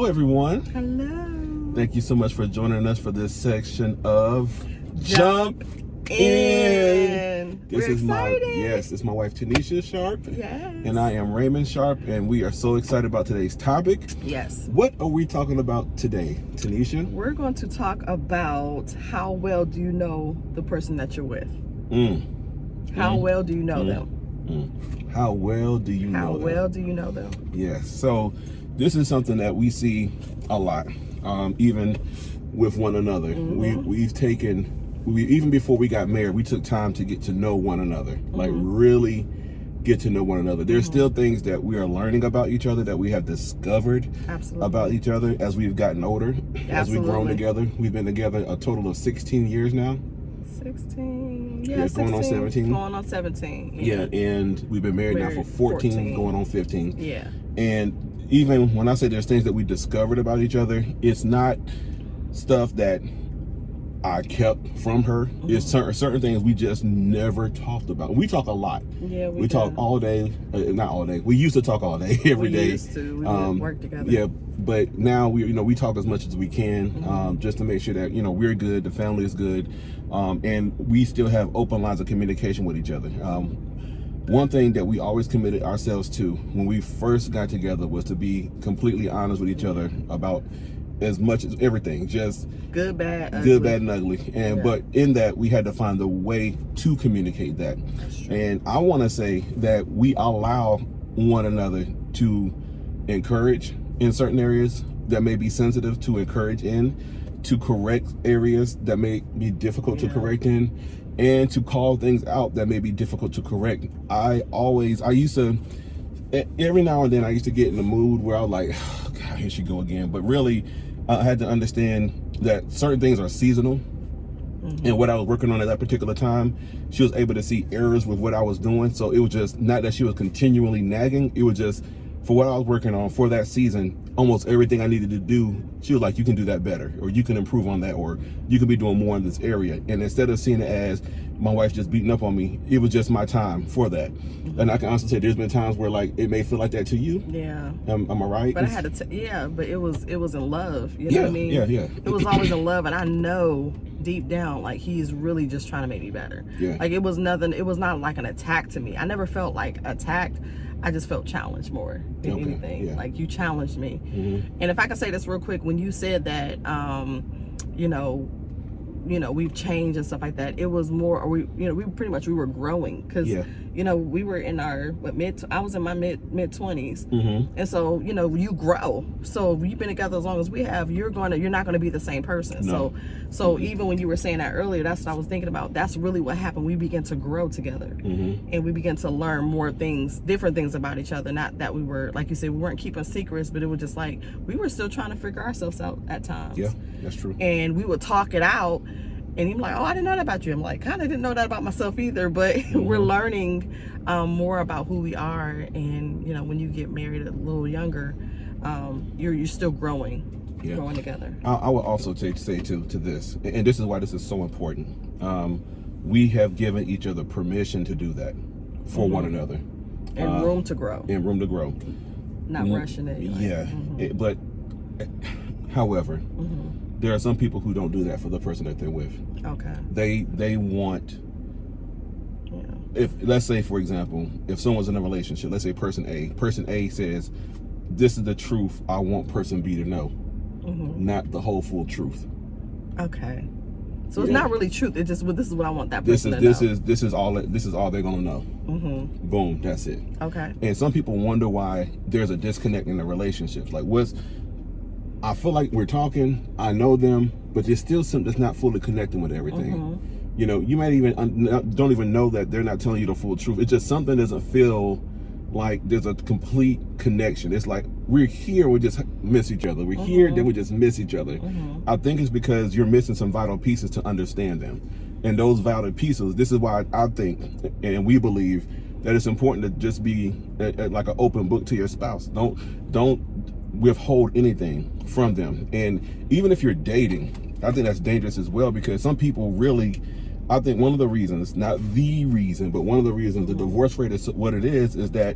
Hello, everyone. Hello. Thank you so much for joining us for this section of Jump In. This We're is excited. it's my wife Tanesha Sharp. Yes. And I am Raymond Sharp, and we are so excited about today's topic. Yes. What are we talking about today, Tanesha? We're going to talk about how well do you know the person that you're with? How well do you know them? How well do you know them? How well do you know them? Yes. So this is something that we see a lot, even with one another. We've taken, even before we got married, we took time to get to know one another, like really get to know one another. There's still things that we are learning about each other that we have discovered about each other as we've gotten older, as we've grown together. We've been together a total of 16 years now. 16. Yeah, going on 17. Going on 17. Yeah, and we've been married now for 14, going on 15. Yeah. And even when I say there's things that we discovered about each other, it's not stuff that I kept from her. It's certain things we just never talked about. We talk a lot. Yeah, we talk all day. Not all day. We used to talk all day, every day. We used to. We did work together. Yeah, but now we talk as much as we can, just to make sure that we're good, the family is good, and we still have open lines of communication with each other. One thing that we always committed ourselves to when we first got together was to be completely honest with each other about as much as everything, just good, bad, and ugly. And but in that, we had to find a way to communicate that. And I want to say that we allow one another to encourage in certain areas that may be sensitive, to encourage in, to correct areas that may be difficult to correct in, and to call things out that may be difficult to correct. I used to, every now and then I used to get in the mood where I was like, oh, God, here she go again. But really, I had to understand that certain things are seasonal. And what I was working on at that particular time, she was able to see errors with what I was doing. So it was just not that she was continually nagging. It was just, for what I was working on for that season, almost everything I needed to do, she was like, you can do that better, or you can improve on that, or you can be doing more in this area. And instead of seeing it as my wife just beating up on me, it was just my time for that. And I can honestly say there's been times where like it may feel like that to you. Yeah. Am I right? But I had to, but it was in love. You know what I mean? Yeah. It was always in love, and I know deep down, like, he's really just trying to make me better. Yeah. Like, it was not like an attack to me. I never felt like attacked. I just felt challenged more than anything. Yeah. Like, you challenged me. And if I could say this real quick, when you said that, we've changed and stuff like that, it was more, we pretty much, we were growing, because we were in our I was in my mid 20s, and so you grow. So if you've been together as long as we have, you're not gonna be the same person. No. So even when you were saying that earlier, that's what I was thinking about. That's really what happened. We began to grow together, and we began to learn more things, different things about each other. Not that we were, like you said, we weren't keeping secrets, but it was just like we were still trying to figure ourselves out at times. Yeah, that's true. And we would talk it out. And he's like, oh, I didn't know that about you. I'm like, kind of didn't know that about myself either. But we're learning more about who we are. And, when you get married a little younger, you're still growing, growing together. I would also say to this, and this is why this is so important. We have given each other permission to do that for one another. And room to grow. And room to grow. Not rushing it. But, however, there are some people who don't do that for the person that they're with. Okay. They want, if, let's say, for example, if someone's in a relationship, let's say person A says, this is the truth I want person B to know, not the whole full truth. Okay. So it's not really truth. It's just, this is what I want that person to know. This is all they're gonna know. Boom, that's it. Okay. And some people wonder why there's a disconnect in the relationships. Like, I feel like we're talking, I know them, but there's still something that's not fully connecting with everything. You might even don't even know that they're not telling you the full truth. It's just something doesn't feel like there's a complete connection. It's like we're here, we just miss each other. We're here, then we just miss each other. I think it's because you're missing some vital pieces to understand them. And those vital pieces, this is why I think, and we believe, that it's important to just be like an open book to your spouse. Don't withhold anything from them. And even if you're dating, I think that's dangerous as well, because some people really, I think one of the reasons, not the reason, but one of the reasons the divorce rate is what it is that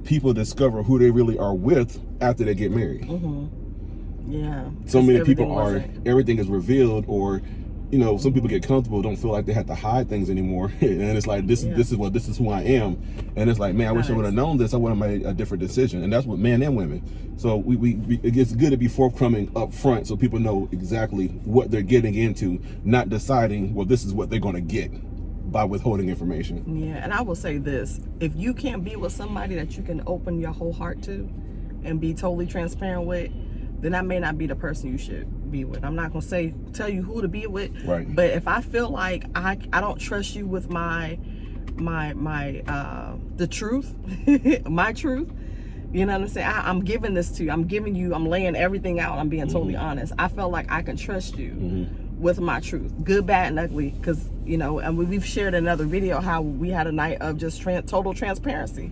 people discover who they really are with after they get married. Yeah. So many people wasn't. everything is revealed, or some people get comfortable, don't feel like they have to hide things anymore, and it's like this is who I am, and it's like, man, I wish I would have known this. I would have made a different decision, and that's what men and women. So it's good to be forthcoming up front, so people know exactly what they're getting into, not deciding, well, this is what they're going to get by withholding information. Yeah, and I will say this: if you can't be with somebody that you can open your whole heart to, and be totally transparent with, then that may not be the person you should be with. I'm not gonna tell you who to be with, right? But if I feel like I don't trust you with my the truth, my truth, you know what I'm saying? I'm giving this to you. I'm laying everything out. I'm being totally honest. I felt like I can trust you with my truth, good, bad, and ugly, because and we've shared another video how we had a night of just total transparency,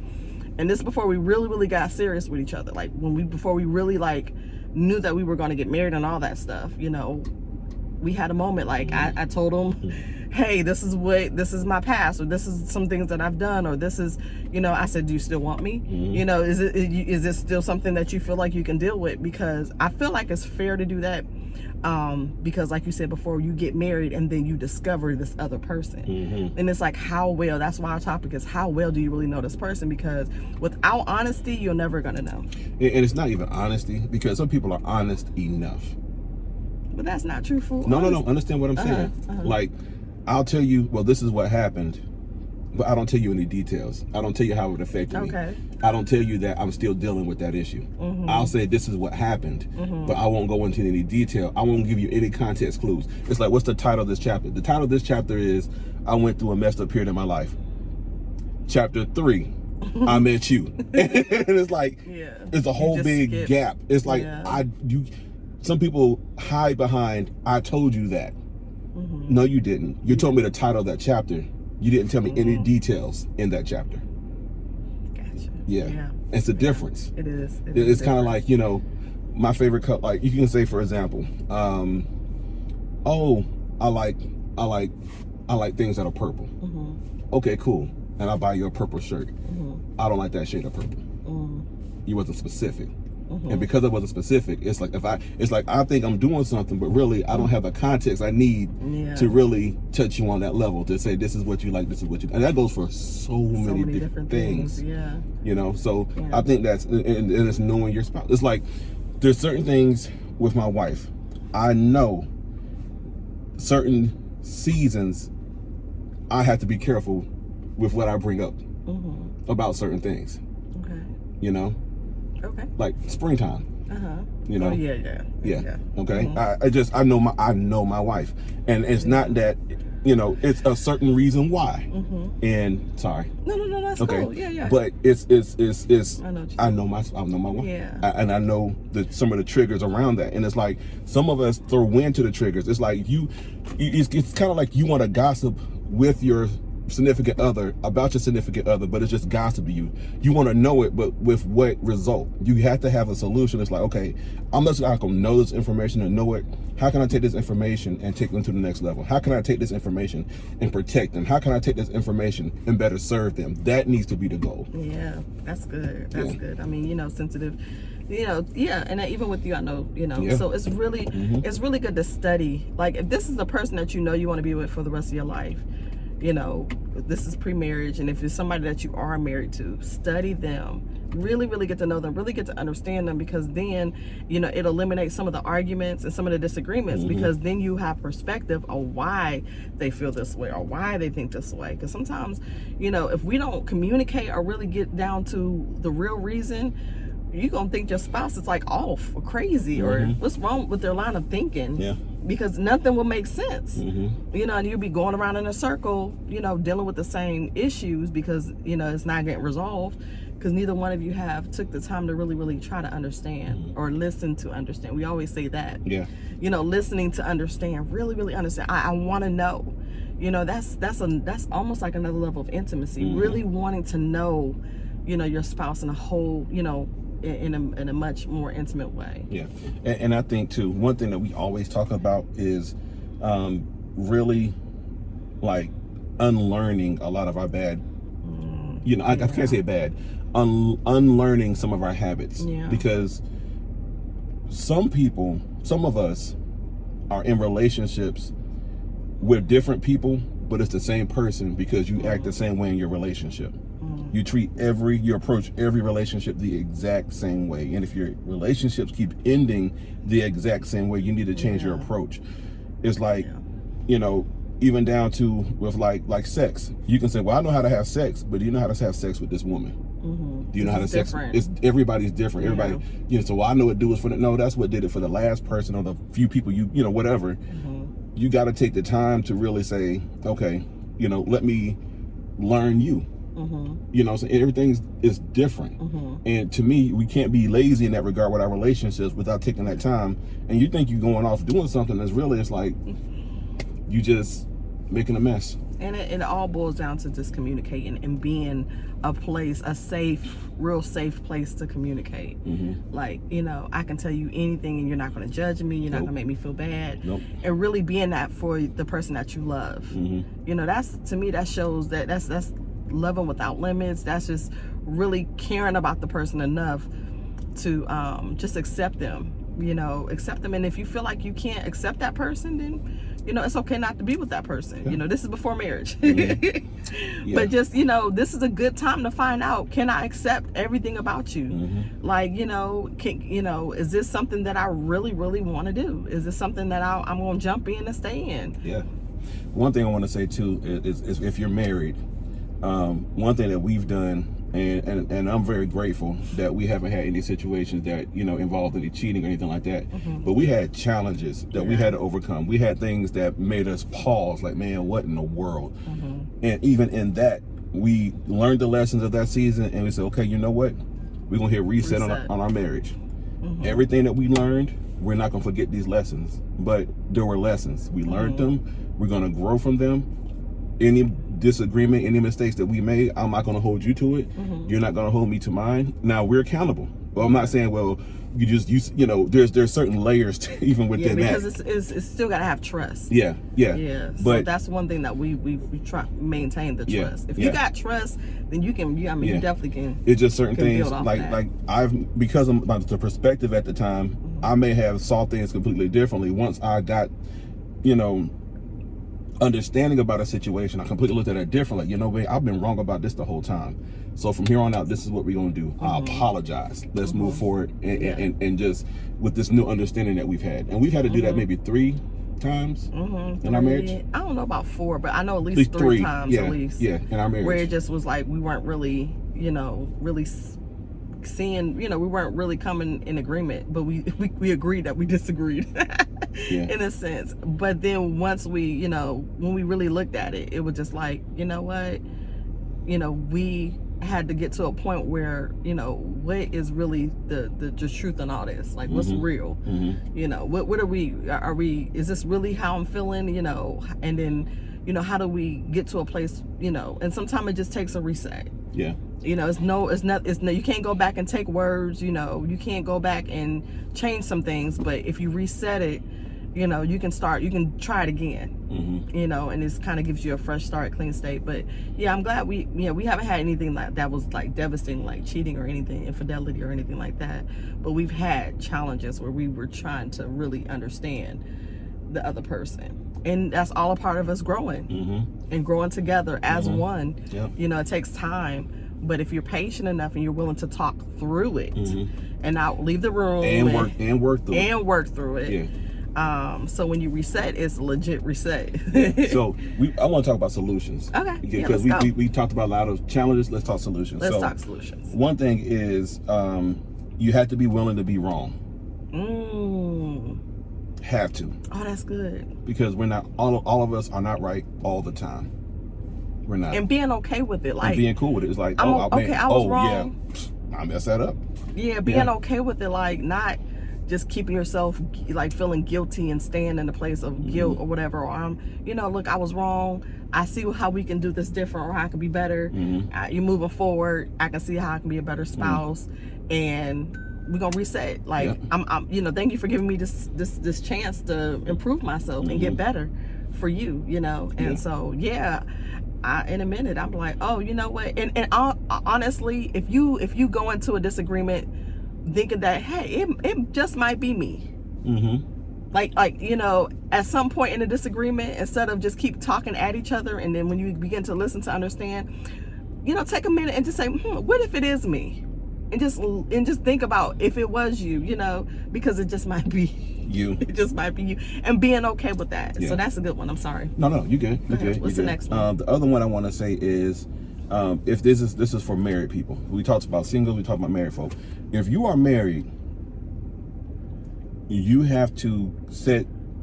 and this before we really got serious with each other, like before we really like knew that we were going to get married and all that stuff. We had a moment, like I told him, hey, this is my past, or this is some things that I've done, or this is, I said, do you still want me? Is this still something that you feel like you can deal with? Because I feel like it's fair to do that, because like you said before, you get married and then you discover this other person, and it's like, that's why our topic is, how well do you really know this person? Because without honesty, you're never gonna know. And it's not even honesty, because some people are honest enough, but that's not truthful. No, understand what I'm saying. Like, I'll tell you, well, this is what happened, but I don't tell you any details. I don't tell you how it affected me. I don't tell you that I'm still dealing with that issue. I'll say this is what happened, but I won't go into any detail. I won't give you any context clues. It's like, what's the title of this chapter? The title of this chapter is, I went through a messed up period in my life. Chapter 3, I met you. And it's like, it's a whole big gap. It's like, some people hide behind, I told you that. No, you didn't. You told me the title of that chapter. You didn't tell me any details in that chapter. Gotcha. Yeah. It's a difference. It is. It's kind of like, my favorite cup, like you can say, for example, oh, I like things that are purple. Okay, cool. And I buy you a purple shirt. I don't like that shade of purple. You wasn't specific. And because I wasn't specific, it's like I think I'm doing something, but really I don't have the context I need to really touch you on that level, to say this is what you like, this is what you, and that goes for so many different things. So I think that's, and it's knowing your spouse. It's like, there's certain things with my wife, I know certain seasons I have to be careful with what I bring up about certain things. Okay. Like springtime. Oh, yeah. Okay. I know my wife, and it's not that, it's a certain reason why. And sorry. No, that's cool. Yeah. But it's I know my wife. Yeah. And I know some of the triggers around that, and it's like some of us throw wind to the triggers. It's like it's kind of like you want to gossip with your significant other about your significant other, but it's just gossip to you. You want to know it, but with what result? You have to have a solution. It's like, okay, I'm not going to know this information and know it. How can I take this information and take them to the next level? How can I take this information and protect them? How can I take this information and better serve them? That needs to be the goal. Yeah, that's good. That's good. I mean, sensitive, and even with you, I know, so it's really, it's really good to study. Like, if this is the person that you want to be with for the rest of your life, this is pre-marriage, and if it's somebody that you are married to, study them, really get to know them, really get to understand them, because then it eliminates some of the arguments and some of the disagreements, because then you have perspective on why they feel this way or why they think this way. Because sometimes if we don't communicate or really get down to the real reason, you're gonna think your spouse is like off or crazy or what's wrong with their line of thinking, because nothing will make sense. And you'll be going around in a circle, dealing with the same issues, because it's not getting resolved, because neither one of you have took the time to really try to understand or listen to understand. We always say that, listening to understand, really understand. I want to know, that's almost like another level of intimacy, really wanting to know your spouse in a whole, in a much more intimate way. And I think too, one thing that we always talk about is really like unlearning a lot of our bad, I can't say bad, unlearning some of our habits, because some of us are in relationships with different people, but it's the same person because you act the same way in your relationship. You approach every relationship the exact same way. And if your relationships keep ending the exact same way, you need to change your approach. It's like, you know, even down to with like sex. You can say, well, I know how to have sex, but do you know how to have sex with this woman? Do you know how to sex? Everybody's different. Everybody, you know, so I know what do is for the, no, that's what did it for the last person or the few people you know, whatever. You got to take the time to really say, okay, you know, let me learn you. You know, so everything is different. And to me, we can't be lazy in that regard with our relationships without taking that time. And you think you're going off doing something that's really, it's like you just making a mess. And it all boils down to just communicating and being a place, a safe, real safe place to communicate. Like, you know, I can tell you anything and you're not going to judge me. You're not going to make me feel bad. And really being that for the person that you love. You know, that's, to me, that shows that that's loving without limits. That's just really caring about the person enough to just accept them. You know, accept them. And if you feel like you can't accept that person, then, you know, it's okay not to be with that person. You know, this is before marriage. But just, you know, this is a good time to find out, can I accept everything about you? Like, you know, is this something that I really, really want to do? Is this something that I'm going to jump in and stay in? One thing I want to say too is if you're married, one thing that we've done, and I'm very grateful that we haven't had any situations that, you know, involved any cheating or anything like that. But we had challenges that we had to overcome. We had things that made us pause, like, man, what in the world? And even in that, we learned the lessons of that season, and we said, okay, you know what? We're gonna hit reset. On our marriage. Everything that we learned, we're not gonna forget these lessons. But there were lessons. We learned them. We're gonna grow from them. Any disagreement, any mistakes that we made, I'm not going to hold you to it. You're not going to hold me to mine. Now we're accountable. Well, I'm not saying, well, you know, there's certain layers to, even within that. Because it's still got to have trust. Yeah. So but that's one thing that we try to maintain, the trust. If you got trust, then you can. I mean, you definitely can. It's just certain things like because of the perspective at the time, I may have saw things completely differently. Once I got, you know, understanding about a situation, I completely looked at it differently. You know, babe, I've been wrong about this the whole time. So from here on out, this is what we're gonna do. I apologize. Let's move forward and just with this new understanding that we've had. And we've had to do that maybe 3 times in our marriage. I don't know about 4, but I know at least 3 times at least. In our marriage. Where it just was like we weren't really, you know, really seeing, you know, we weren't really coming in agreement, but we agreed that we disagreed. In a sense. But then once we, you know, when we really looked at it, it was just like, you know what, you know, we had to get to a point where, you know, what is really the truth in all this? Like, what's real? You know, what are we, is this really how I'm feeling? You know, and then, you know, how do we get to a place, you know, and sometimes it just takes a reset. You know, you can't go back and take words, you know, you can't go back and change some things, but if you reset it, you know, you can try it again, you know, and it kind of gives you a fresh start, clean state. But yeah, I'm glad we haven't had anything like that was like devastating, like cheating or anything, infidelity or anything like that. But we've had challenges where we were trying to really understand the other person. And that's all a part of us growing and growing together as one. You know, it takes time, but if you're patient enough and you're willing to talk through it and not leave the room and work through it. So when you reset, it's a legit reset. So I want to talk about solutions. Okay. Because we talked about a lot of challenges. Let's talk solutions. Let's talk solutions. One thing is you have to be willing to be wrong. Have to. Oh, that's good. Because we're not all of us are not right all the time. We're not. And being okay with it, like and being cool with it. It's like, I was wrong. Yeah, I messed that up. Yeah, being okay with it, like not just keeping yourself like feeling guilty and staying in the place of guilt or whatever, or you know, look, I was wrong, I see how we can do this different, or how I can be better. You're moving forward, I can see how I can be a better spouse, and we're gonna reset. Like I'm you know, thank you for giving me this chance to improve myself and get better for you, you know. And so in a minute I'm like, oh, you know what, and honestly, if you go into a disagreement thinking that, hey, it just might be me. Mm-hmm. Like at some point in a disagreement, instead of just keep talking at each other, and then when you begin to listen to understand, take a minute and just say, what if it is me? And just think about if it was you, because it just might be you. It just might be you, and being okay with that. Yeah. So that's a good one. I'm sorry. No, you good. You good. What's the next one? The other one I want to say is, if this is for married people. We talked about singles. We talked about married folk. If you are married, you have to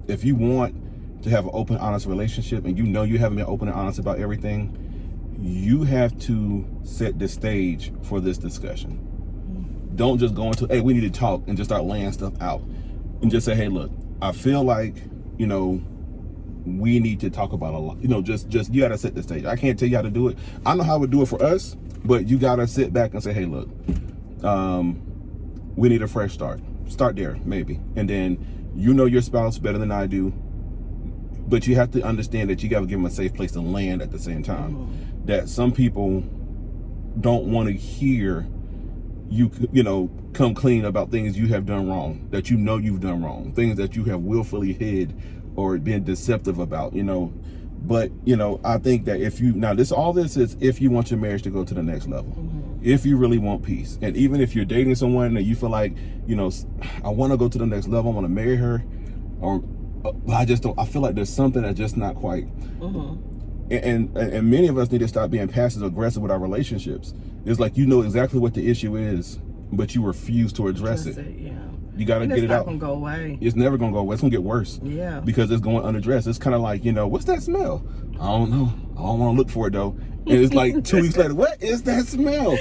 if you want to have an open, honest relationship, and you haven't been open and honest about everything, you have to set the stage for this discussion. Don't just go into, hey, we need to talk, and just start laying stuff out, and just say, hey, look, I feel like, we need to talk about a lot. Just you gotta set the stage. I can't tell you how to do it. I know how I would do it for us, but you gotta sit back and say, hey, look, we need a fresh start. Start there, maybe. And then your spouse better than I do, but you have to understand that you got to give them a safe place to land at the same time. Mm-hmm. That some people don't want to hear you come clean about things you have done wrong, that you've done wrong, things that you have willfully hid or been deceptive about, But, I think that all this is if you want your marriage to go to the next level. Mm-hmm. If you really want peace. And even if you're dating someone and you feel like, I want to go to the next level, I want to marry her, or I feel like there's something that's just not quite. Mm-hmm. And many of us need to stop being passive aggressive with our relationships. It's like exactly what the issue is, but you refuse to address it. Yeah. You got to get it out. It's not going to go away. It's never going to go away. It's going to get worse. Yeah. Because it's going unaddressed. It's kind of like, what's that smell? I don't know. I don't want to look for it, though. And it's like 2 weeks later, what is that smell?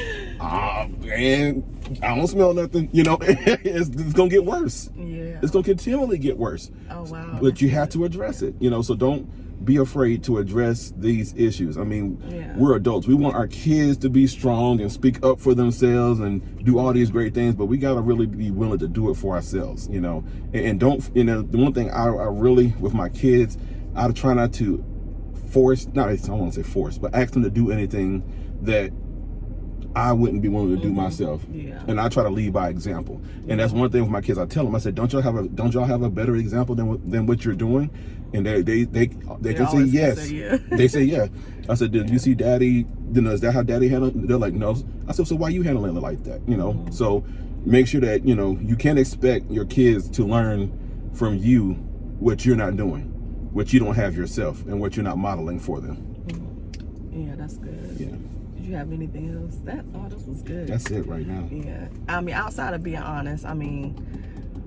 Man, I don't smell nothing. It's going to get worse. Yeah. It's going to continually get worse. Oh, wow. But you have to address it, so don't be afraid to address these issues. I mean, we're adults. We want our kids to be strong and speak up for themselves and do all these great things, but we got to really be willing to do it for ourselves, and don't, the one thing I really, with my kids, I try not to force, I don't want to say force, but ask them to do anything that I wouldn't be willing to do myself. Yeah. And I try to lead by example. And that's one thing with my kids. I tell them, I said, don't y'all have a better example than what you're doing? And they can say yes. They say yeah. I said, did you see daddy? Is that how daddy handled it? They're like, no. I said, so why you handling it like that? Mm-hmm. So make sure that, you can't expect your kids to learn from you what you're not doing, what you don't have yourself, and what you're not modeling for them. Mm-hmm. Yeah, that's good. Yeah. Did you have anything else? This was good. That's it right now. Yeah. I mean, outside of being honest,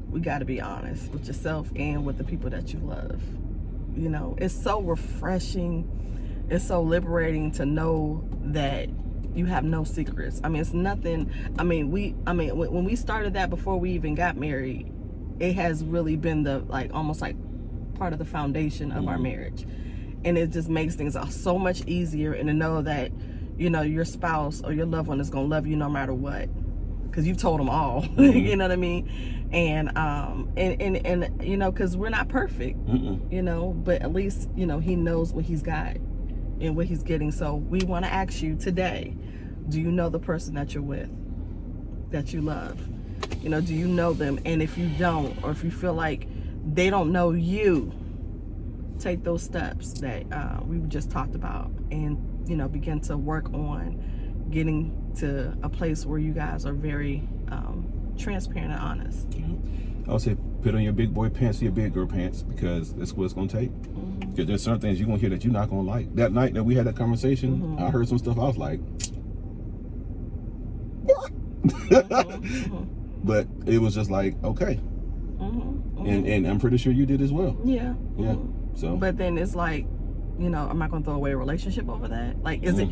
we got to be honest with yourself and with the people that you love. It's so refreshing. It's so liberating to know that you have no secrets. It's nothing. When we started that before we even got married, it has really been almost like part of the foundation of our marriage. And it just makes things so much easier, and to know that, your spouse or your loved one is going to love you no matter what, because you've told them all. Mm-hmm. You know what I mean? And because we're not perfect. Mm-mm. But at least, he knows what he's got and what he's getting. So we want to ask you today, do you know the person that you're with, that you love? Do you know them? And if you don't, or if you feel like they don't know you, take those steps that we just talked about, and begin to work on getting to a place where you guys are very transparent and honest. I would say put on your big boy pants or your big girl pants, because that's what it's going to take. Mm-hmm. Because there's certain things you're going to hear that you're not going to like. That night that we had that conversation, mm-hmm. I heard some stuff I was like, what? Mm-hmm. But it was just like, okay. Mm-hmm. Mm-hmm. And I'm pretty sure you did as well. Yeah. Yeah. Mm-hmm. So. But then it's like, I'm not gonna throw away a relationship over that. Like, is it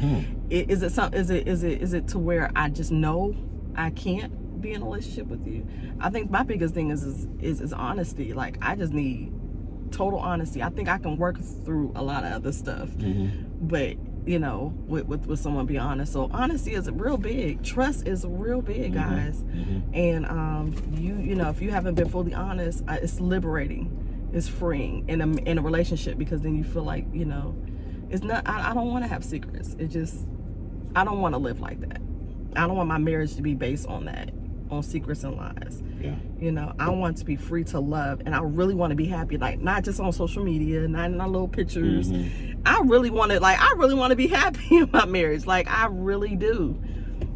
to where I just know I can't be in a relationship with you? I think my biggest thing is honesty. Like, I just need total honesty. I think I can work through a lot of other stuff, mm-hmm. but with someone be honest. So honesty is real big. Trust is real big, mm-hmm. guys. Mm-hmm. And if you haven't been fully honest, it's liberating. It's freeing in a relationship, because then you feel like, it's not, I don't want to have secrets. I don't want to live like that. I don't want my marriage to be based on that. on secrets and lies. Yeah. You know, I want to be free to love, and I really want to be happy, like not just on social media, not in our little pictures. I really want to be happy in my marriage. Like, I really do.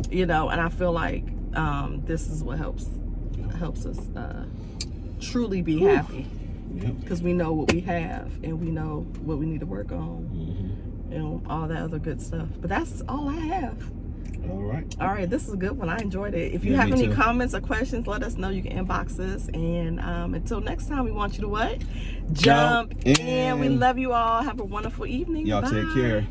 You know, and I feel like this is what helps us truly be happy. Because we know what we have, and we know what we need to work on, and all that other good stuff. But that's all I have. All right. This is a good one. I enjoyed it. If you have any comments or questions, let us know. You can inbox us. And until next time, we want you to what? Jump in. We love you all. Have a wonderful evening. Y'all Bye. take care.